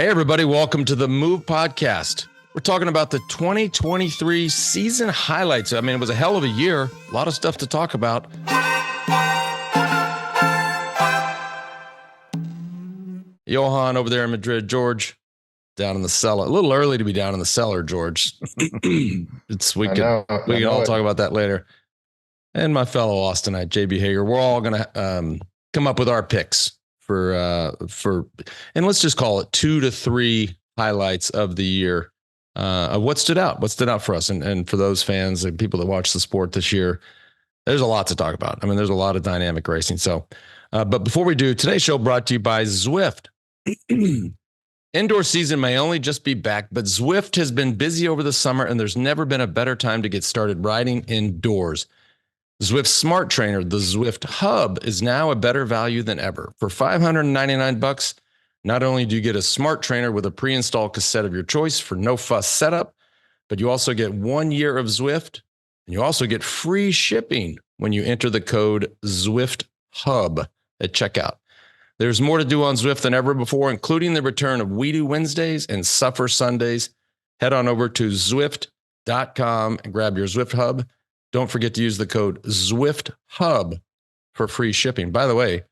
Hey, everybody. Welcome to the Move podcast. We're talking about the 2023 season highlights. I mean, it was a hell of a year. A lot of stuff to talk about. Johan over there in Madrid. George down in the cellar. A little early to be down in the cellar, George. We can all talk about that later. And my fellow Austinite, JB Hager. We're all going to come up with our picks for and let's just call it 2 to 3 highlights of the year of what stood out for us. And for those fans and people that watch the sport this year, there's a lot to talk about. I mean, there's a lot of dynamic racing. So, but before we do, today's show brought to you by Zwift. Indoor season may only just be back, but Zwift has been busy over the summer, and there's never been a better time to get started riding indoors. Zwift's smart trainer, the Zwift Hub, is now a better value than ever. For $599, not only do you get a smart trainer with a pre-installed cassette of your choice for no fuss setup, but you also get 1 year of Zwift, and you also get free shipping when you enter the code Zwift Hub at checkout. There's more to do on Zwift than ever before, including the return of We Do Wednesdays and Suffer Sundays. Head on over to Zwift.com and grab your Zwift Hub. Don't forget to use the code Zwift Hub for free shipping. By the way,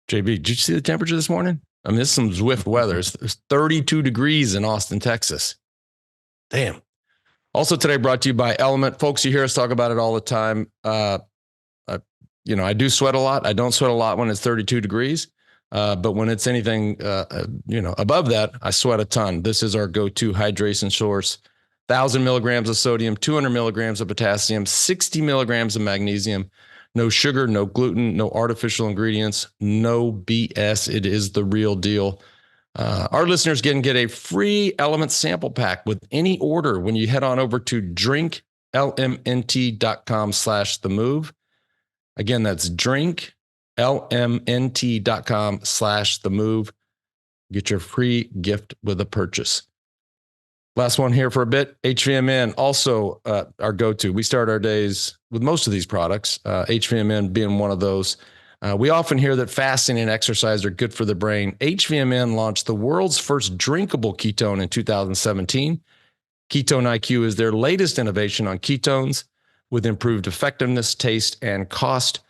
JB, did you see the temperature this morning? I mean, this is some Zwift weather. There's 32 degrees in Austin, Texas. Damn. Also today brought to you by Element. Folks, you hear us talk about it all the time. I do sweat a lot. I don't sweat a lot when it's 32 degrees. But when it's anything, above that, I sweat a ton. This is our go-to hydration source. 1,000 milligrams of sodium, 200 milligrams of potassium, 60 milligrams of magnesium, no sugar, no gluten, no artificial ingredients, no BS. It is the real deal. Our listeners can get a free Element sample pack with any order when you head on over to drinklmnt.com/themove. Again, that's drinklmnt.com/themove. Get your free gift with a purchase. Last one here for a bit. HVMN, also our go-to. We start our days with most of these products, HVMN being one of those. We often hear that fasting and exercise are good for the brain. HVMN launched the world's first drinkable ketone in 2017. Ketone IQ is their latest innovation on ketones with improved effectiveness, taste, and cost.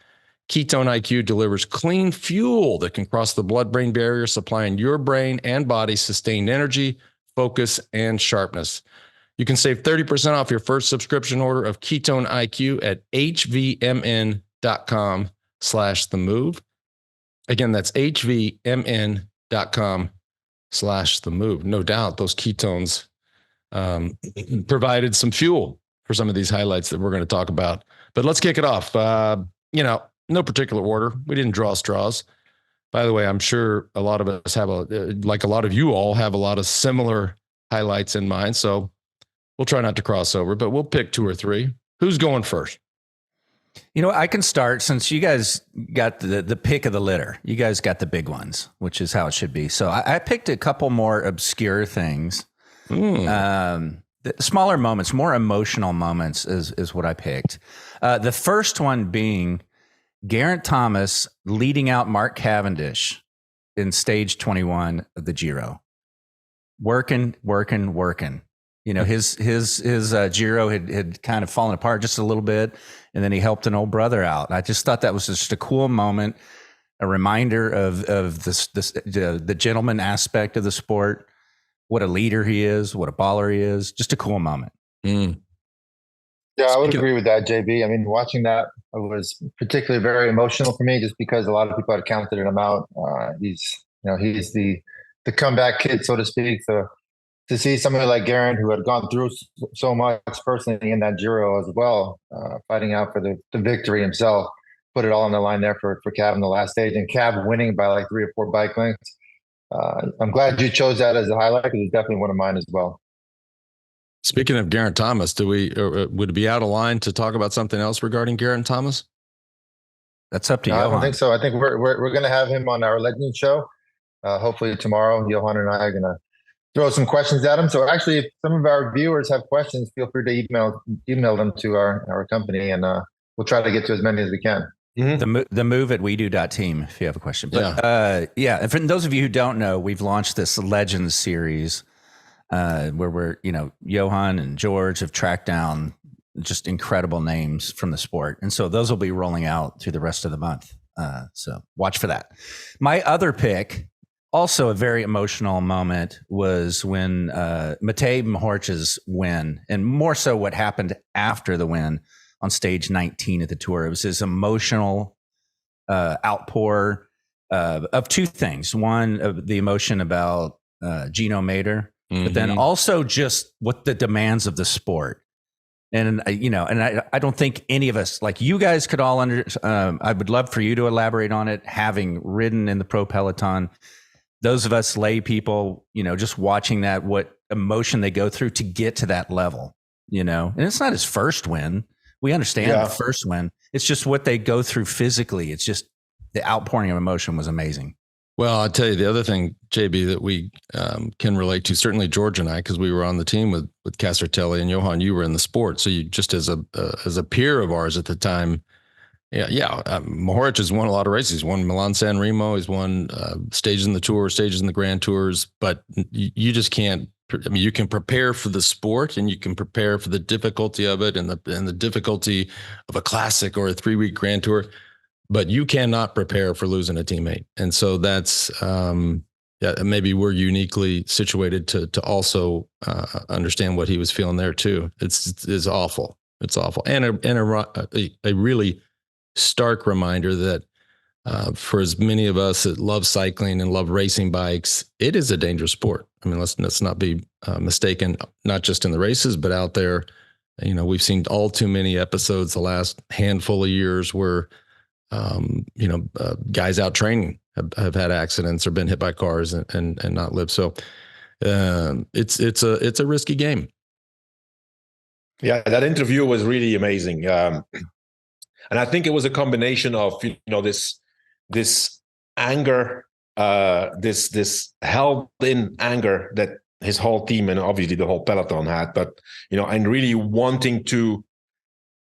Ketone IQ delivers clean fuel that can cross the blood-brain barrier, supplying your brain and body sustained energy, focus, and sharpness. You can save 30% off your first subscription order of Ketone IQ at hvmn.com/themove. Again, that's hvmn.com/themove. No doubt those ketones provided some fuel for some of these highlights that we're going to talk about. But let's kick it off. No particular order. We didn't draw straws. By the way, I'm sure a lot of us have like a lot of you all have a lot of similar highlights in mind. So we'll try not to cross over, but we'll pick 2 or 3. Who's going first? I can start since you guys got the pick of the litter. You guys got the big ones, which is how it should be. So I picked a couple more obscure things. Smaller moments, more emotional moments is what I picked. The first one being Geraint Thomas leading out Mark Cavendish in stage 21 of the Giro. Working. His Giro had kind of fallen apart just a little bit, and then he helped an old brother out. I just thought that was just a cool moment, a reminder of the gentleman aspect of the sport, what a leader he is, what a baller he is. Just a cool moment. Yeah, I would agree with that, JB. I mean, watching that was particularly very emotional for me, just because a lot of people had counted him out. He's the comeback kid, so to speak. So to see somebody like Geraint, who had gone through so much personally in that Giro as well, fighting out for the victory himself, put it all on the line there for Cav in the last stage, and Cav winning by like 3 or 4 bike lengths. I'm glad you chose that as a highlight, because it's definitely one of mine as well. Speaking of Geraint Thomas, would it be out of line to talk about something else regarding Geraint Thomas? That's up to you. I don't think so. I think we're going to have him on our Legend show. Hopefully tomorrow, Johan and I are going to throw some questions at him. So actually, if some of our viewers have questions, feel free to email them to our company, and we'll try to get to as many as we can. The move at wedo.team if you have a question. But and for those of you who don't know, we've launched this Legends series where we're, Johan and George have tracked down just incredible names from the sport. And so those will be rolling out through the rest of the month. So watch for that. My other pick, also a very emotional moment, was when Matej Mohorič's win, and more so what happened after the win on stage 19 at the Tour. It was his emotional outpour of two things. One, the emotion about Gino Mader, but then also just what the demands of the sport. And, I don't think any of us, like you guys could all I would love for you to elaborate on it, having ridden in the pro peloton. Those of us lay people, just watching that, what emotion they go through to get to that level, and it's not his first win. We understand the first win. It's just what they go through physically. It's just the outpouring of emotion was amazing. Well, I'll tell you the other thing, JB, that we can relate to, certainly George and I, because we were on the team with Casartelli and Johan, you were in the sport. So you just as a peer of ours at the time, Mohorič has won a lot of races. He's won Milan San Remo. He's won stages in the Tour, stages in the Grand Tours, but you just can't. I mean, you can prepare for the sport and you can prepare for the difficulty of it and the difficulty of a classic or a 3-week Grand Tour, but you cannot prepare for losing a teammate. And so that's, maybe we're uniquely situated to also understand what he was feeling there too. It's awful. It's awful. And a really stark reminder that for as many of us that love cycling and love racing bikes, it is a dangerous sport. I mean, let's not be mistaken, not just in the races, but out there. We've seen all too many episodes the last handful of years where, guys out training have had accidents or been hit by cars and not lived. So it's a risky game. Yeah, that interview was really amazing. And I think it was a combination of, this anger, this held in anger that his whole team and obviously the whole peloton had, but, and really wanting to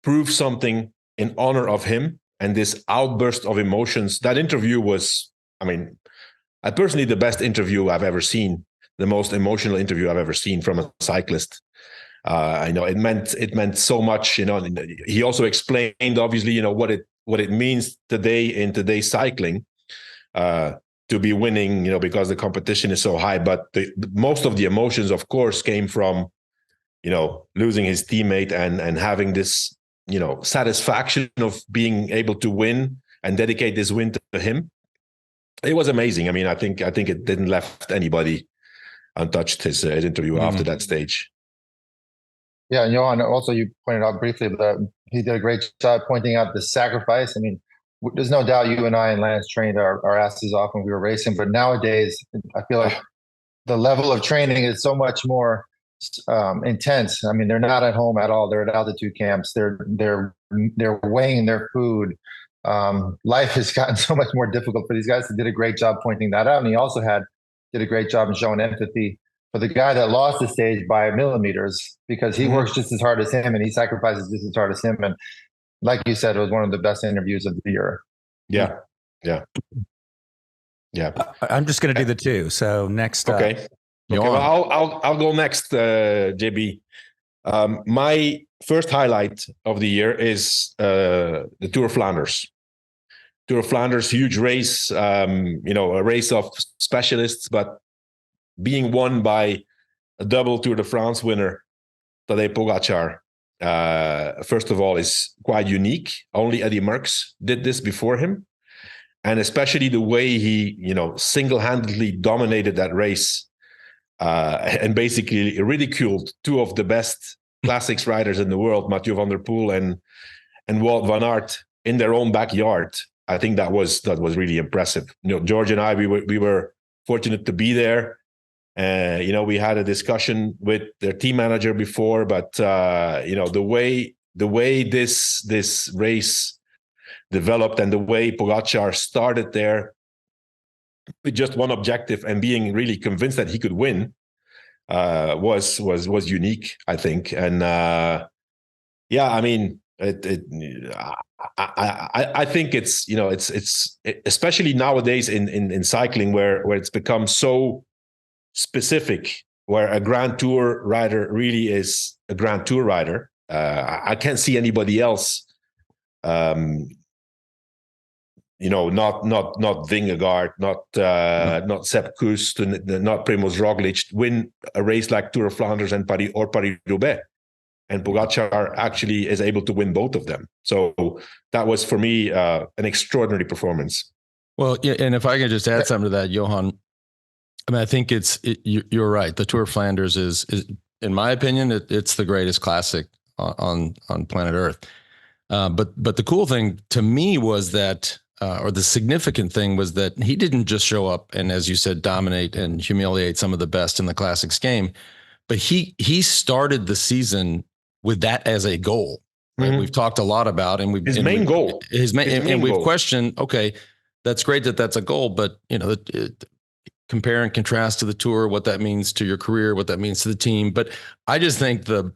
prove something in honor of him, and this outburst of emotions. That interview was, personally, the best interview I've ever seen, the most emotional interview I've ever seen from a cyclist. I know it meant so much, and he also explained, obviously, what it means today in today's cycling to be winning, because the competition is so high. But most of the emotions, of course, came from, losing his teammate and having this, satisfaction of being able to win and dedicate this win to him. It was amazing. I think it didn't left anybody untouched, his interview after that stage. Yeah, and Johan, also you pointed out briefly that he did a great job pointing out the sacrifice. There's no doubt you and I and Lance trained our asses off when we were racing, but nowadays I feel like the level of training is so much more intense. They're not at home at all. They're at altitude camps. They're weighing their food. Life has gotten so much more difficult for these guys. He did a great job pointing that out, and he also did a great job in showing empathy for the guy that lost the stage by millimeters, because he works just as hard as him and he sacrifices just as hard as him. And like you said, it was one of the best interviews of the year. Yeah. I'm just going to do the two. So next, okay. Well, I'll go next, JB. My first highlight of the year is the Tour of Flanders. Tour of Flanders, huge race, a race of specialists, but being won by a double Tour de France winner, Tadej Pogačar, first of all, is quite unique. Only Eddy Merckx did this before him. And especially the way he, single-handedly dominated that race and basically ridiculed two of the best classics riders in the world, Mathieu van der Poel and Wout van Aert, in their own backyard. I think that was really impressive. George and I, we were fortunate to be there. We had a discussion with their team manager before, but the way this race developed and the way Pogačar started there with just one objective and being really convinced that he could win was unique, I think. And I think it's, you know, it's especially nowadays in cycling where it's become so specific, where a Grand Tour rider really is a Grand Tour rider. I can't see anybody else, you know, not Vingegaard, not Sepp Kuss, not Primož Roglic win a race like Tour of Flanders and Paris-Roubaix. And Pogačar actually is able to win both of them. So that was, for me, an extraordinary performance. Well, yeah, and if I can just add something to that, Johan, I mean, I think you're right. The Tour of Flanders is in my opinion, it's the greatest classic on planet Earth. But the cool thing to me was that, or the significant thing was that he didn't just show up and, as you said, dominate and humiliate some of the best in the classics game, but he started the season with that as a goal. Right? Mm-hmm. We've talked a lot about, and we've his main goal, and we've questioned. Okay, that's great that that's a goal, but you know, compare and contrast to the Tour, what that means to your career, what that means to the team. But I just think the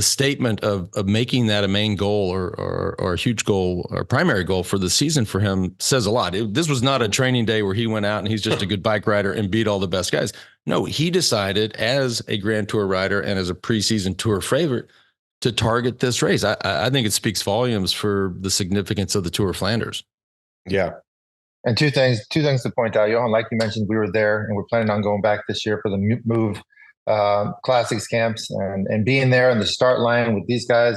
statement of making that a main goal or a huge goal or primary goal for the season for him says a lot. This was not a training day where he went out and he's just a good bike rider and beat all the best guys. No, he decided as a Grand Tour rider and as a preseason Tour favorite to target this race. I think it speaks volumes for the significance of the Tour of Flanders. Yeah. And two things to point out, Johan, like you mentioned, we were there and we're planning on going back this year for the MOVE classics camps and being there in the start line with these guys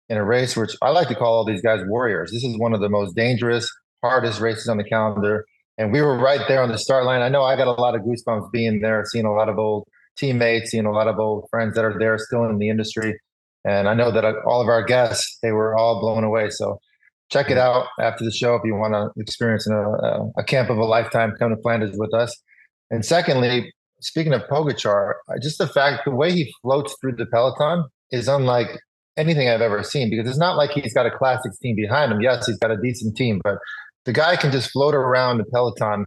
in a race, which I like to call all these guys warriors. This is one of the most dangerous, hardest races on the calendar. And we were right there on the start line. I know I got a lot of goosebumps being there, seeing a lot of old teammates, seeing a lot of old friends that are there still in the industry. And I know that all of our guests, they were all blown away. So check it out after the show if you want to experience a camp of a lifetime. Come to Flanders with us. And secondly, speaking of Pogačar, just the way he floats through the peloton is unlike anything I've ever seen, because it's not like he's got a classics team behind him. Yes, he's got a decent team, but the guy can just float around the peloton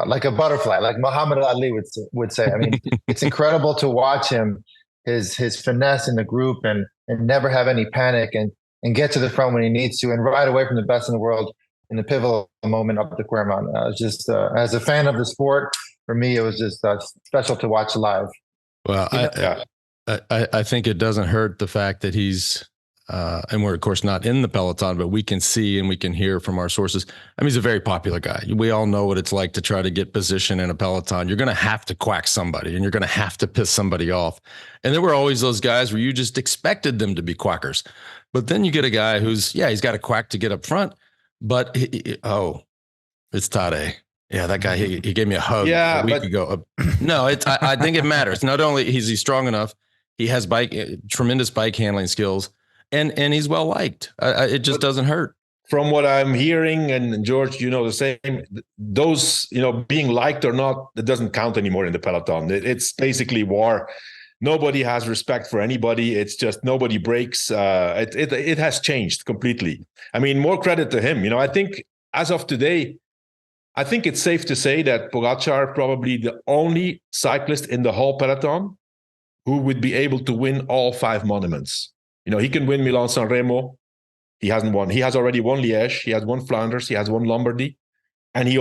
like a butterfly, like Muhammad Ali would say. I mean, it's incredible to watch him, his finesse in the group and never have any panic and get to the front when he needs to and ride away from the best in the world in the pivotal moment up the Kwaremont. Just as a fan of the sport, for me, it was just special to watch live. Well, I think it doesn't hurt the fact that he's, and we're of course not in the peloton, but we can see and we can hear from our sources. I mean, he's a very popular guy. We all know what it's like to try to get position in a peloton. You're going to have to quack somebody and you're going to have to piss somebody off. And there were always those guys where you just expected them to be quackers. But then you get a guy who's, he's got a quack to get up front, but it's Tadej. Yeah, that guy, he gave me a hug a week ago. No, I think it matters. Not only is he strong enough, he has tremendous bike handling skills, and he's well liked. It just doesn't hurt. From what I'm hearing, and George, you know the same, those, you know, being liked or not, it doesn't count anymore in the peloton. It's basically war. Nobody has respect for anybody. It's just nobody breaks. It has changed completely. I mean, more credit to him. You know, I think as of today, I think it's safe to say that Pogačar probably the only cyclist in the whole peloton who would be able to win all 5 monuments. You know, he can win Milan-San Remo. He hasn't won. He has already won Liège. He has won Flanders. He has won Lombardy. And he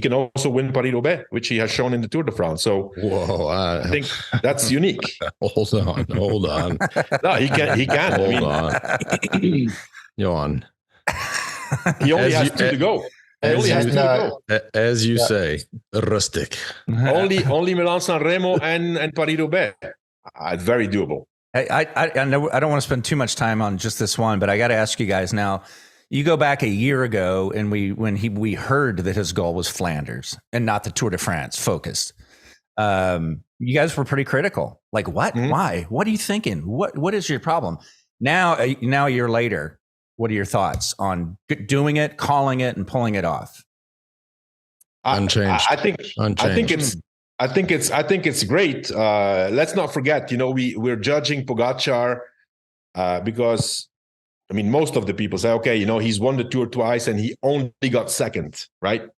can also win Paris-Roubaix, which he has shown in the Tour de France. So I think that's unique. Hold on. No, he can. Hold on. Johan. He only has 2 to go. As you say, rustic. only Milan-San Remo and Paris-Roubaix. Very doable. I know I don't want to spend too much time on just this one, but I got to ask you guys now. You go back a year ago, and we heard that his goal was Flanders and not the Tour de France focused. You guys were pretty critical. Like, what? Mm-hmm. Why? What are you thinking? What is your problem? Now a year later, what are your thoughts on doing it, calling it, and pulling it off? Unchanged. I think it's great. Let's not forget, you know, we're judging Pogačar because, I mean, most of the people say, okay, you know, he's won the Tour twice and he only got second, right?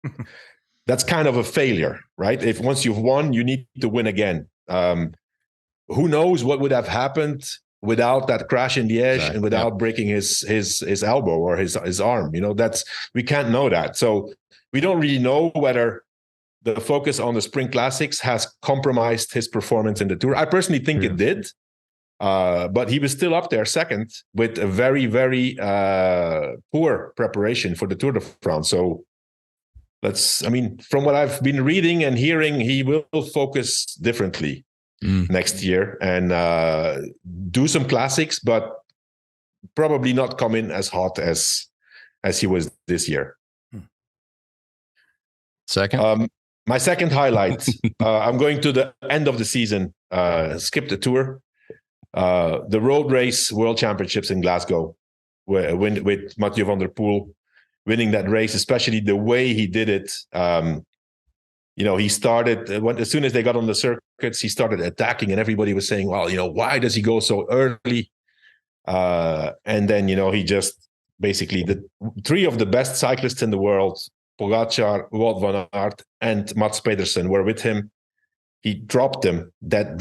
That's kind of a failure, right? If once you've won, you need to win again. Who knows what would have happened without that crash in Liège and without breaking his elbow or his arm. We can't know that. So we don't really know whether the focus on the Spring Classics has compromised his performance in the Tour. I personally think it did, but he was still up there second with a very, very poor preparation for the Tour de France. So from what I've been reading and hearing, he will focus differently next year and do some classics, but probably not come in as hot as he was this year. Second? My second highlight, I'm going to the end of the season, skip the Tour. The road race World Championships in Glasgow with Mathieu van der Poel winning that race, especially the way he did it. He started, as soon as they got on the circuits, he started attacking and everybody was saying, well, why does he go so early? And then, he just basically, the three of the best cyclists in the world, Pogacar, Wout van Aert, and Mats Pedersen were with him. He dropped them, and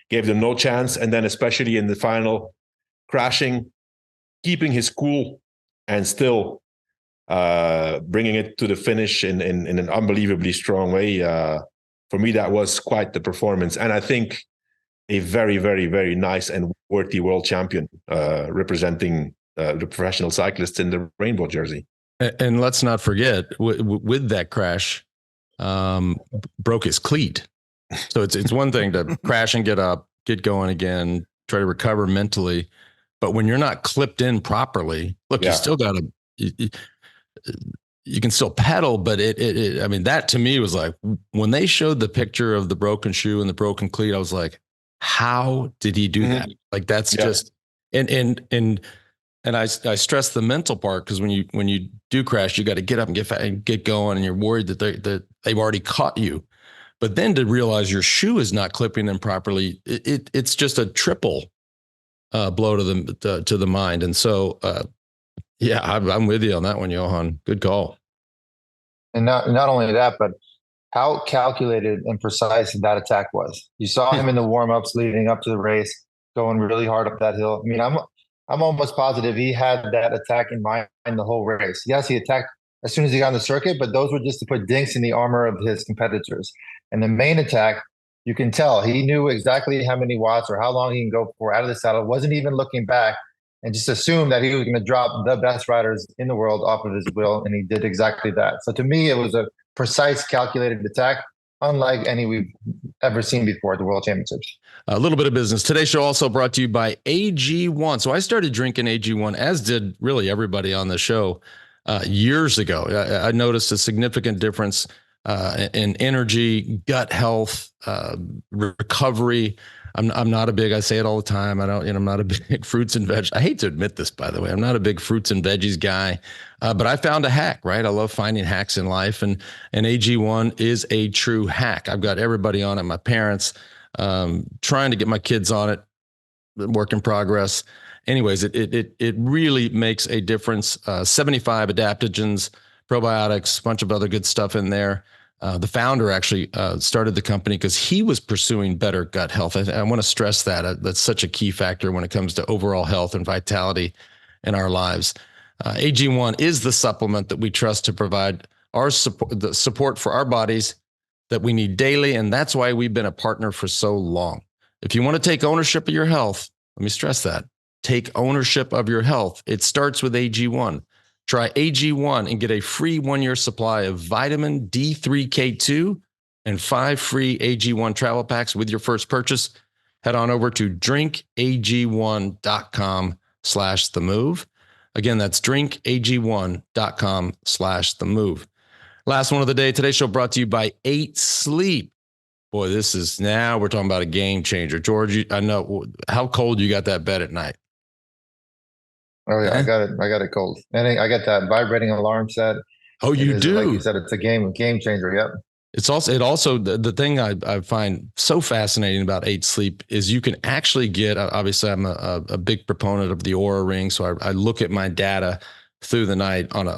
gave them no chance. And then especially in the final, crashing, keeping his cool, and still bringing it to the finish in an unbelievably strong way. For me, that was quite the performance. And I think a very, very, very nice and worthy world champion representing the professional cyclists in the rainbow jersey. And let's not forget, with that crash, broke his cleat. So it's one thing to crash and get up, get going again, try to recover mentally. But when you're not clipped in properly, look, you still got to, you can still pedal, but that to me was like, when they showed the picture of the broken shoe and the broken cleat, I was like, how did he do that? Like, that's just, and I stress the mental part, because when you do crash, you got to get up and get going, and you're worried that they've already caught you. But then to realize your shoe is not clipping them properly, it's just a triple blow to the mind. And so, I'm with you on that one, Johan. Good call. And not only that, but how calculated and precise that attack was. You saw him in the warm-ups leading up to the race, going really hard up that hill. I mean, I'm almost positive he had that attack in mind the whole race. Yes, he attacked as soon as he got on the circuit, but those were just to put dinks in the armor of his competitors. And the main attack, you can tell he knew exactly how many watts or how long he can go for out of the saddle, wasn't even looking back, and just assumed that he was going to drop the best riders in the world off of his wheel, and he did exactly that. So to me, it was a precise, calculated attack, unlike any we've ever seen before at the World Championships. A little bit of business. Today's show also brought to you by AG1. So I started drinking AG1, as did really everybody on the show, years ago. I noticed a significant difference in energy, gut health, recovery. I'm not a big, I say it all the time, I'm not a big fruits and veg. I hate to admit this, by the way, I'm not a big fruits and veggies guy, but I found a hack, right? I love finding hacks in life, and AG1 is a true hack. I've got everybody on it, my parents, trying to get my kids on it, work in progress. Anyways, it really makes a difference. 75 adaptogens, probiotics, a bunch of other good stuff in there. The founder actually started the company because he was pursuing better gut health. I want to stress that. That's such a key factor when it comes to overall health and vitality in our lives. AG1 is the supplement that we trust to provide our the support for our bodies that we need daily, and that's why we've been a partner for so long. If you want to take ownership of your health, let me stress that. Take ownership of your health. It starts with AG1. Try AG1 and get a free 1-year supply of vitamin D3K2 and 5 free AG1 travel packs with your first purchase. Head on over to drinkag1.com/themove. Again, that's drinkag1.com/themove. Last one of the day. Today's show brought to you by 8 Sleep. Boy, now we're talking about a game changer. George, I know how cold you got that bed at night. Oh yeah, I got it cold. And I got that vibrating alarm set. Oh, you do? Like you said, it's a game changer. Yep. It also the thing I find so fascinating about 8 Sleep is you can actually get, obviously I'm a big proponent of the Oura Ring. So I look at my data through the night on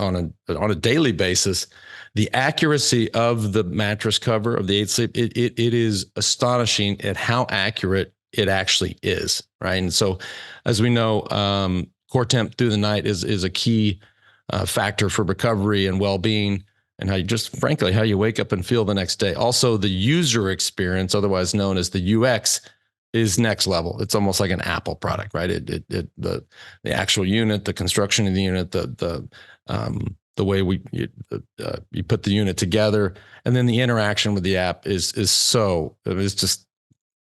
a daily basis. The accuracy of the mattress cover of the 8 Sleep, it is astonishing at how accurate it actually is, right? And so, as we know, core temp through the night is a key factor for recovery and well-being, and how you just, frankly, how you wake up and feel the next day. Also, the user experience, otherwise known as the UX, is next level. It's almost like an Apple product, right? The actual unit, the construction of the unit, the way you put the unit together, and then the interaction with the app is it's just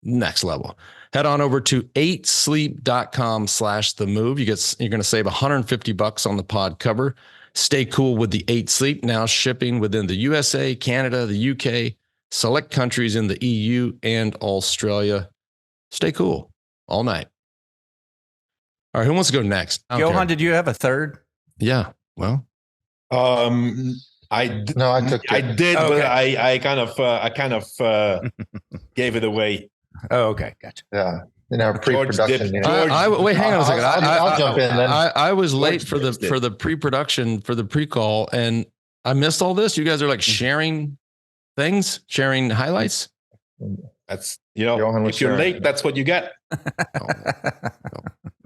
next level. Head on over to 8sleep.com/themove. You're going to save $150 on the pod cover. Stay cool with the 8Sleep, now shipping within the USA, Canada, the UK, select countries in the EU, and Australia. Stay cool all night. All right, who wants to go next? Johan, did you have a third? Yeah. Well, I did, Okay. but I kind of gave it away. Oh, okay, gotcha. Yeah, in our pre-production. Wait, hang on a second. I'll jump in then. I was late for the pre-production, for the pre-call, and I missed all this. You guys are like sharing things, sharing highlights. That's, if you're late, that's what you get.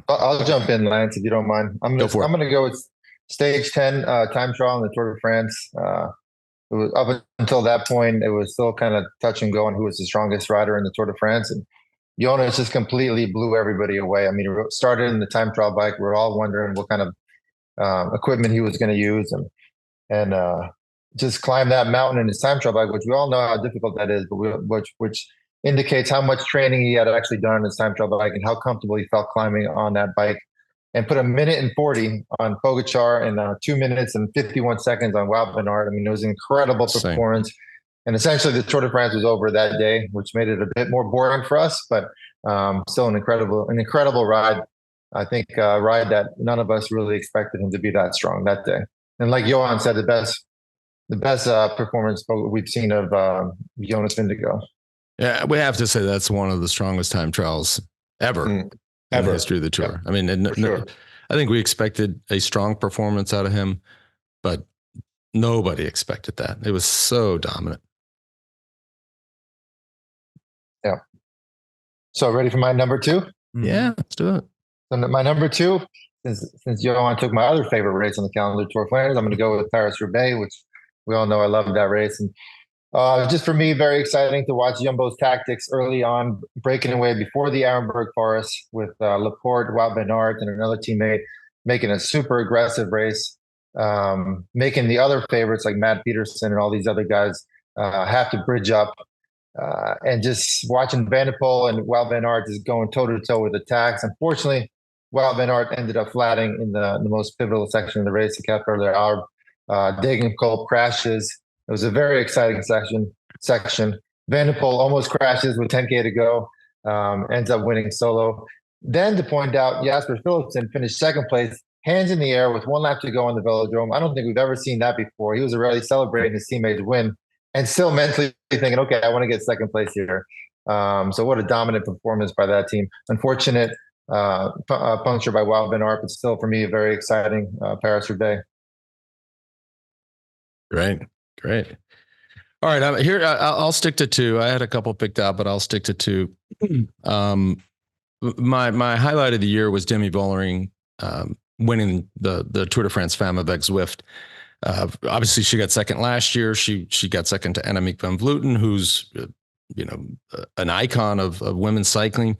I'll jump in, Lance, if you don't mind. I'm going to go with stage 10 time trial in the Tour de France. It was up until that point, it was still kind of touch and go on who was the strongest rider in the Tour de France. And Jonas just completely blew everybody away. I mean, it started in the time trial bike. We're all wondering what kind of equipment he was going to use, and just climbed that mountain in his time trial bike, which we all know how difficult that is, but which indicates how much training he had actually done on his time trial bike and how comfortable he felt climbing on that bike. And put 1:40 on Pogačar and 2 minutes and 51 seconds on Wout van Aert. I mean, it was an incredible performance. And essentially, the Tour de France was over that day, which made it a bit more boring for us, but still an incredible ride. I think a ride that none of us really expected him to be that strong that day. And like Johan said, the best performance we've seen of Jonas Vingegaard. Yeah, we have to say that's one of the strongest time trials ever. In the history of the Tour. Yeah, I mean, sure. I think we expected a strong performance out of him, but nobody expected that. It was so dominant. Yeah. So ready for my number 2? Yeah, let's do it. So my number 2, since Johan took my other favorite race on the calendar, Tour of Flanders, I'm going to go with Paris-Roubaix, which we all know I love that race. And just for me, very exciting to watch Jumbo's tactics early on, breaking away before the Arenberg Forest with Laporte, Wout van Aert, and another teammate, making a super aggressive race, making the other favorites like Matt Peterson and all these other guys have to bridge up, and just watching Van der Poel and Wout van Aert just going toe-to-toe with attacks. Unfortunately, Wout van Aert ended up flatting in the most pivotal section of the race, the Cap Verde Arb. Degenkolb crashes. It was a very exciting section. Van der Poel almost crashes with 10K to go, ends up winning solo. Then to point out, Jasper Philipsen finished second place, hands in the air with 1 lap to go on the velodrome. I don't think we've ever seen that before. He was already celebrating his teammate's win and still mentally thinking, okay, I want to get second place here. So what a dominant performance by that team. Unfortunate puncture by Wout van Aert, but still for me, a very exciting Paris-Roubaix. Great. All right, I'll stick to 2. I had a couple picked out, but I'll stick to 2. My highlight of the year was Demi Vollering winning the Tour de France Femme avec Zwift. Obviously, she got second last year. She got second to Annemiek van Vleuten, who's an icon of women's cycling.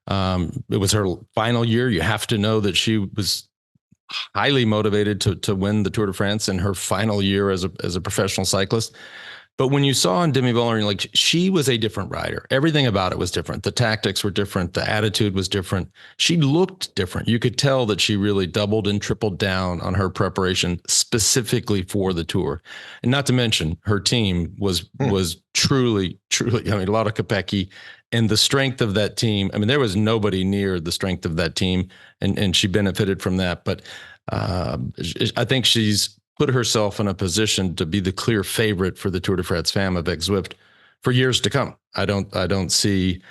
It was her final year. You have to know that she was highly motivated to win the Tour de France in her final year as a professional cyclist. But when you saw on Demi Vollering, like, she was a different rider. Everything about it was different. The tactics were different. The attitude was different. She looked different. You could tell that she really doubled and tripled down on her preparation specifically for the Tour. And not to mention, her team was truly, I mean, Lotte Kopecky, and the strength of that team. I mean, there was nobody near the strength of that team, and she benefited from that. But I think she's put herself in a position to be the clear favorite for the Tour de France Femme avec Zwift for years to come. I don't see.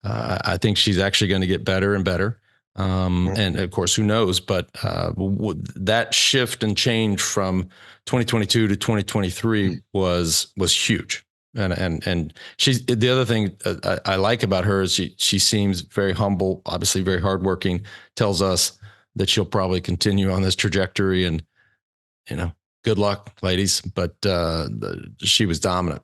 I think she's actually going to get better and better. And of course, who knows? But that shift and change from 2022 to 2023 was huge. And she's the other thing I like about her is she seems very humble, obviously very hardworking, tells us that she'll probably continue on this trajectory, and, good luck, ladies. But she was dominant.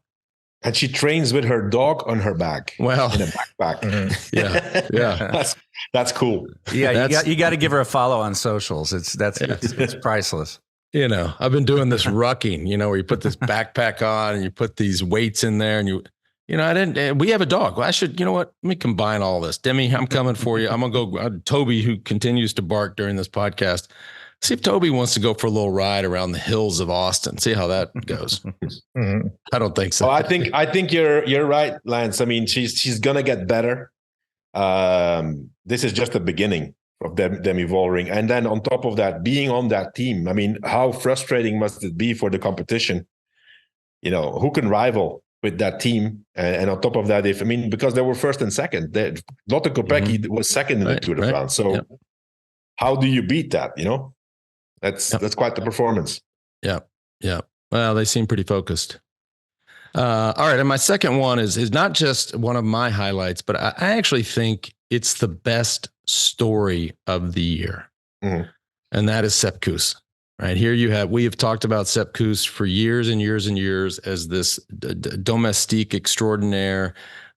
And she trains with her dog on her back. Well, in a backpack. Yeah. That's cool. Yeah, you got to give her a follow on socials. It's priceless. I've been doing this rucking, where you put this backpack on and you put these weights in there, and we have a dog. Well, I should, let me combine all this. Demi, I'm coming for you. I'm going to go, Toby, who continues to bark during this podcast. See if Toby wants to go for a little ride around the hills of Austin. See how that goes. I don't think so. Well, I think you're right, Lance. I mean, she's gonna get better. This is just the beginning of them evolving, and then on top of that, being on that team. I mean, how frustrating must it be for the competition? Who can rival with that team? And on top of that, because they were first and second, Lotte Kopecky was second in the Tour de France. So how do you beat that? That's quite the performance. Yeah. Well, they seem pretty focused. All right. And my second one is not just one of my highlights, but I actually think it's the best story of the year. And that is Sepp Kuss. Right here we have talked about Sepp Kuss for years and years and years as this domestique extraordinaire,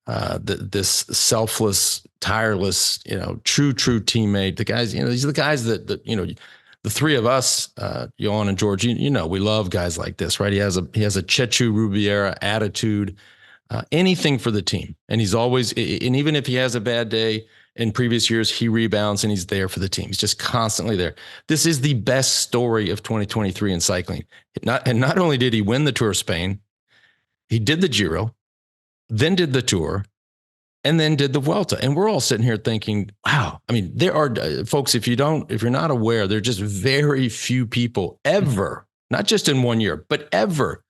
this selfless, tireless, true teammate. The guys, these are the guys that the three of us, Johan and George, we love guys like this, right? He has a Chechu Rubiera attitude, anything for the team. And he's always, and even if he has a bad day in previous years, he rebounds and he's there for the team. He's just constantly there. This is the best story of 2023 in cycling. Not only did he win the Tour of Spain, he did the Giro, then did the Tour, and then did the Vuelta. And we're all sitting here thinking, wow. I mean, there are folks, if you're not aware, there are just very few people ever, not just in 1 year, but ever,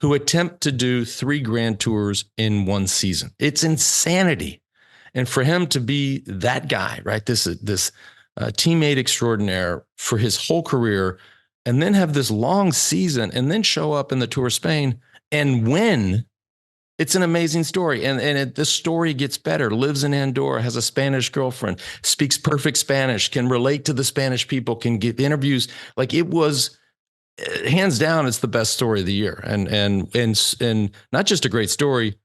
who attempt to do 3 Grand Tours in one season. It's insanity. And for him to be that guy, right? This teammate extraordinaire for his whole career, and then have this long season and then show up in the Tour of Spain and win. It's an amazing story. And this story gets better. Lives in Andorra, has a Spanish girlfriend, speaks perfect Spanish, can relate to the Spanish people, can give interviews. Like, it was hands down, it's the best story of the year. And not just a great story,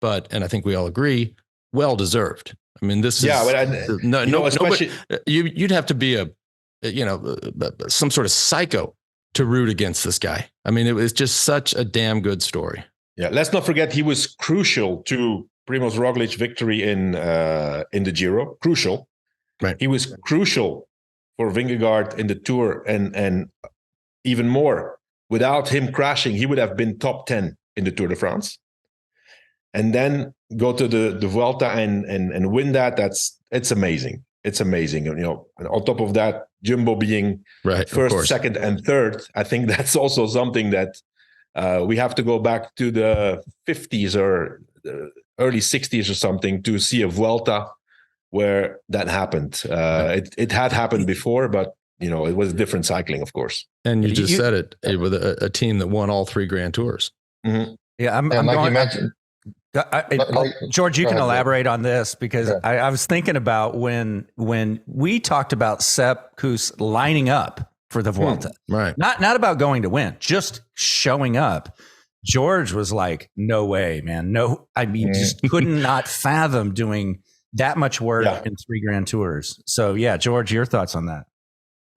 but, and I think we all agree, well deserved. I mean, this is nobody, you'd have to be some sort of psycho to root against this guy. I mean, it was just such a damn good story. Yeah, let's not forget he was crucial to Primož Roglic's victory in the Giro. Crucial, right? He was crucial for Vingegaard in the Tour, and even more. Without him crashing, he would have been top 10 in the Tour de France. And then go to the Vuelta and win that. It's amazing. It's amazing. And on top of that, Jumbo being first, second, and third. I think that's also something that. We have to go back to the 50s or the early 60s or something to see a Vuelta where that happened. It had happened before, but it was different cycling, of course. And you just said it with a team that won all 3 Grand Tours. Mm-hmm. Yeah, I'm like going, you mentioned. George, you can elaborate on this because I was thinking about when we talked about Sepp Kuss lining up for the Vuelta. Right. Not about going to win, just showing up. George was like, no way, man. No, I mean, just could not fathom doing that much work in 3 Grand Tours. So yeah, George, your thoughts on that?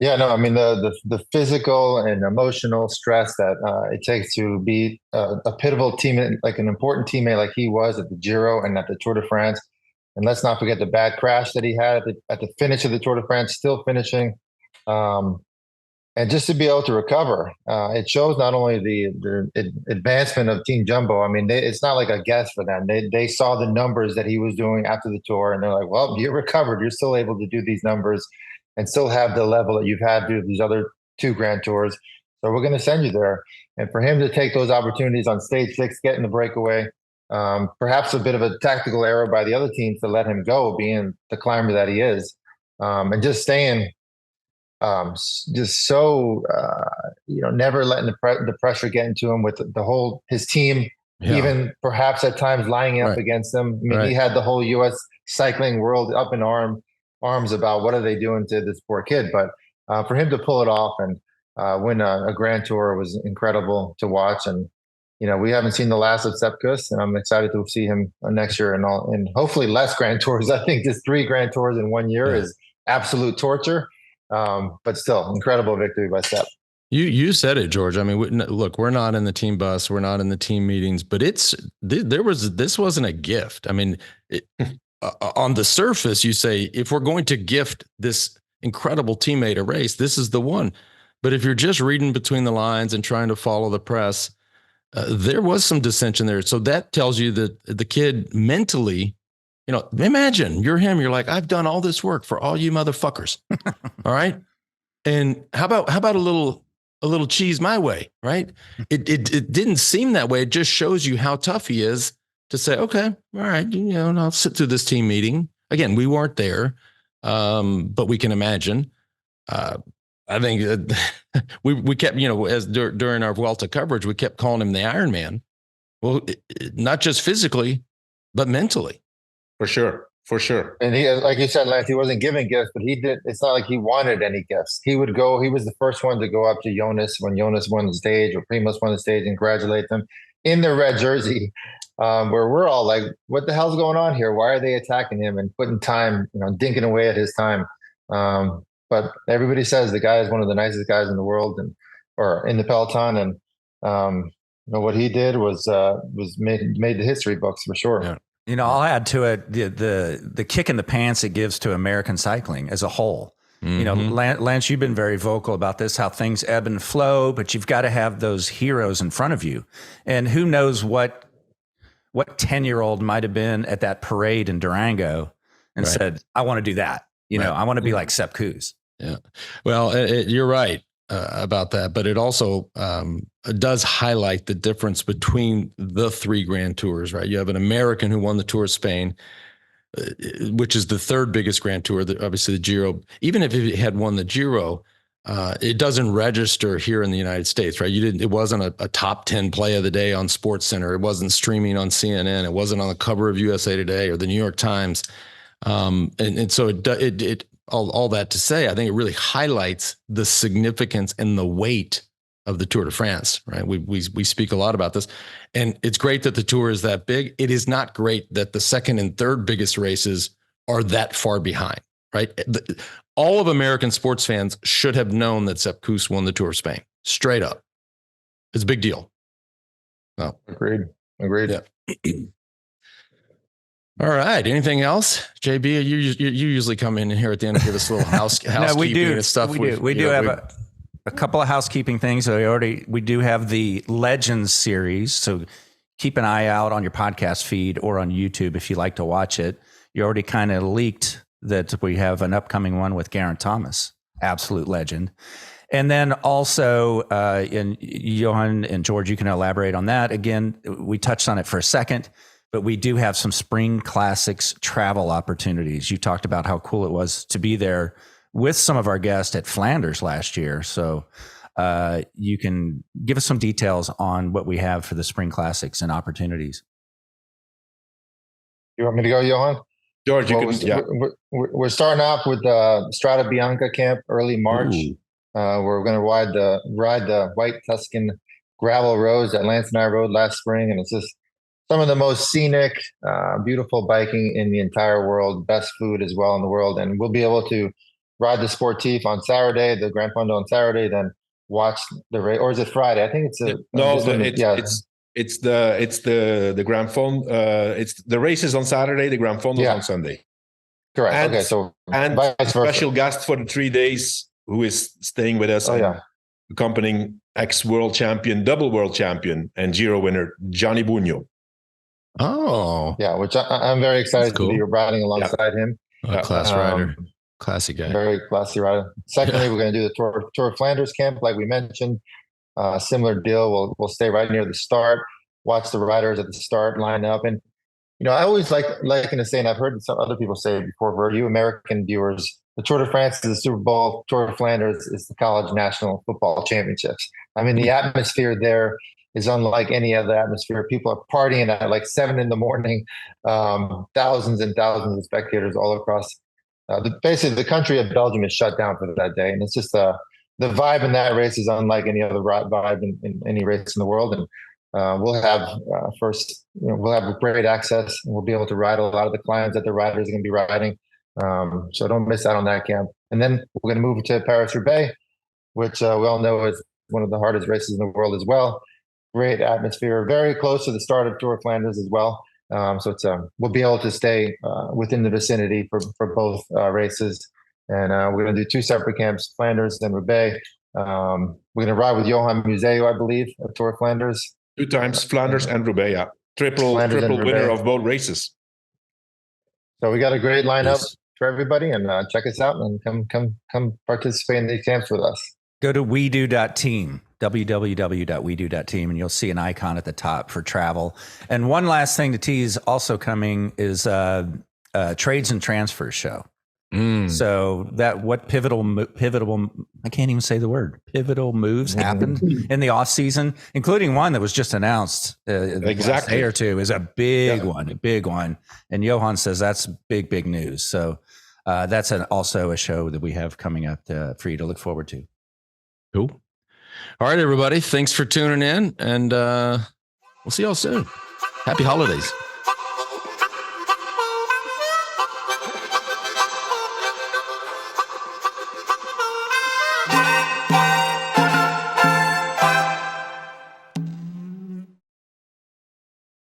Yeah, no, I mean, the physical and emotional stress that it takes to be a pivotal teammate, like an important teammate like he was at the Giro and at the Tour de France. And let's not forget the bad crash that he had at the finish of the Tour de France, still finishing. And just to be able to recover, it shows not only the advancement of Team Jumbo. I mean, it's not like a guess for them. They saw the numbers that he was doing after the Tour, and they're like, well, you're recovered. You're still able to do these numbers and still have the level that you've had to do these other 2 Grand Tours. So we're going to send you there. And for him to take those opportunities on stage 6, getting the breakaway, perhaps a bit of a tactical error by the other teams to let him go, being the climber that he is, and just staying just so never letting the pressure get into him with his team even perhaps at times lining up against them. I mean, he had the whole U.S. cycling world up in arms about what are they doing to this poor kid. But for him to pull it off and win a Grand Tour was incredible to watch. And, we haven't seen the last of Sepp Kuss, and I'm excited to see him next year and hopefully less Grand Tours. I think just 3 Grand Tours in 1 year is absolute torture. But still, incredible victory by Sepp. You said it, George. I mean, look, we're not in the team bus, we're not in the team meetings, but this wasn't a gift. I mean, on the surface, you say if we're going to gift this incredible teammate a race, this is the one. But if you're just reading between the lines and trying to follow the press, there was some dissension there. So that tells you that the kid mentally, imagine you're him. You're like, I've done all this work for all you motherfuckers. All right. And how about a little cheese my way, right? It didn't seem that way. It just shows you how tough he is to say, okay, all right, I'll sit through this team meeting. Again, we weren't there, but we can imagine. I think we kept, as during our Vuelta coverage, we kept calling him the Iron Man. Well, not just physically, but mentally. For sure. And he, like you said, Lance, he wasn't giving gifts, but he did. It's not like he wanted any gifts. He would go. He was the first one to go up to Jonas when Jonas won the stage or Primoz won the stage and congratulate them in their red jersey, where we're all like, what the hell's going on here? Why are they attacking him and putting time, dinking away at his time? But everybody says the guy is one of the nicest guys in the world or in the peloton. And, what he did was made the history books for sure. Yeah. I'll add to it the kick in the pants it gives to American cycling as a whole. Mm-hmm. Lance, you've been very vocal about this, how things ebb and flow, but you've got to have those heroes in front of you. And who knows what 10-year-old might have been at that parade in Durango and said, I want to do that. I want to be like Sepp Kuss. Yeah. Well, you're right about that, but it also does highlight the difference between the 3 Grand Tours, right? You have an American who won the Tour of Spain, which is the 3rd biggest Grand Tour, obviously the Giro. Even if it had won the Giro, it doesn't register here in the United States, right? It wasn't a top 10 play of the day on SportsCenter. It wasn't streaming on CNN. It wasn't on the cover of USA Today or the New York Times. And so it all that to say, I think it really highlights the significance and the weight of the Tour de France, right? We speak a lot about this, and it's great that the Tour is that big. It is not great that the 2nd and 3rd biggest races are that far behind, right? All of American sports fans should have known that Sepp Kuss won the Tour of Spain. Straight up. It's a big deal. Oh. Agreed. Yeah. All right. Anything else, JB? You usually come in here at the end and give us a little housekeeping and stuff. We do have a couple of housekeeping things. So we do have the Legends series. So keep an eye out on your podcast feed or on YouTube if you like to watch it. You already kind of leaked that we have an upcoming one with Geraint Thomas, absolute legend. And then also in Johan and George, you can elaborate on that. Again, we touched on it for a second, but we do have some Spring Classics travel opportunities. You talked about how cool it was to be there with some of our guests at Flanders last year. So you can give us some details on what we have for the Spring Classics and opportunities. You want me to go, Johan? George, we're starting off with the Strada Bianca camp early March. We're going to ride the White Tuscan gravel roads that Lance and I rode last spring, and it's just some of the most scenic, beautiful biking in the entire world. Best food as well in the world, and we'll be able to ride the Sportif on Saturday, the Gran Fondo on Saturday, then watch the race. Or is it Friday? I think it's It's the Gran Fondo. It's the races on Saturday. The Gran Fondo on Sunday. Correct. And, okay, so and special guest for the 3 days who is staying with us, accompanying ex-world champion, double world champion, and Giro winner Gianni Bugno. Oh, yeah, which I'm very excited to be riding alongside him. Class rider, classy guy, very classy rider. Secondly, we're going to do the Tour of Flanders camp, like we mentioned. Similar deal. We'll stay right near the start, watch the riders at the start, line up. And, I always liking to say, and I've heard some other people say it before, for you American viewers, the Tour de France is the Super Bowl, Tour of Flanders is the college national football championships. I mean, the atmosphere there is unlike any other atmosphere. People are partying at like 7 a.m. Thousands and thousands of spectators all across. Basically, the country of Belgium is shut down for that day, and it's just the vibe in that race is unlike any other vibe in any race in the world. And we'll have we'll have great access, and we'll be able to ride a lot of the climbs that the riders are going to be riding. So don't miss out on that camp. And then we're going to move to Paris-Roubaix, which we all know is one of the hardest races in the world as well. Great atmosphere, very close to the start of Tour of Flanders as well. So it's we'll be able to stay within the vicinity for both races. And we're going to do 2 separate camps, Flanders and Roubaix. We're going to ride with Johan Museo, I believe, at Tour of Flanders. 2 times Flanders and Roubaix, yeah. Triple winner of both races. So we got a great lineup for everybody, and check us out and come participate in these camps with us. Go to wedo.team, www.wedo.team, and you'll see an icon at the top for travel. And one last thing to tease also coming is trades and transfers show. So what pivotal, I can't even say the word, pivotal moves happened in the off season, including one that was just announced last day or two, is a big one. And Johan says that's big news. So that's also a show that we have coming up for you to look forward to. Cool. All right, everybody. Thanks for tuning in, and we'll see y'all soon. Happy holidays.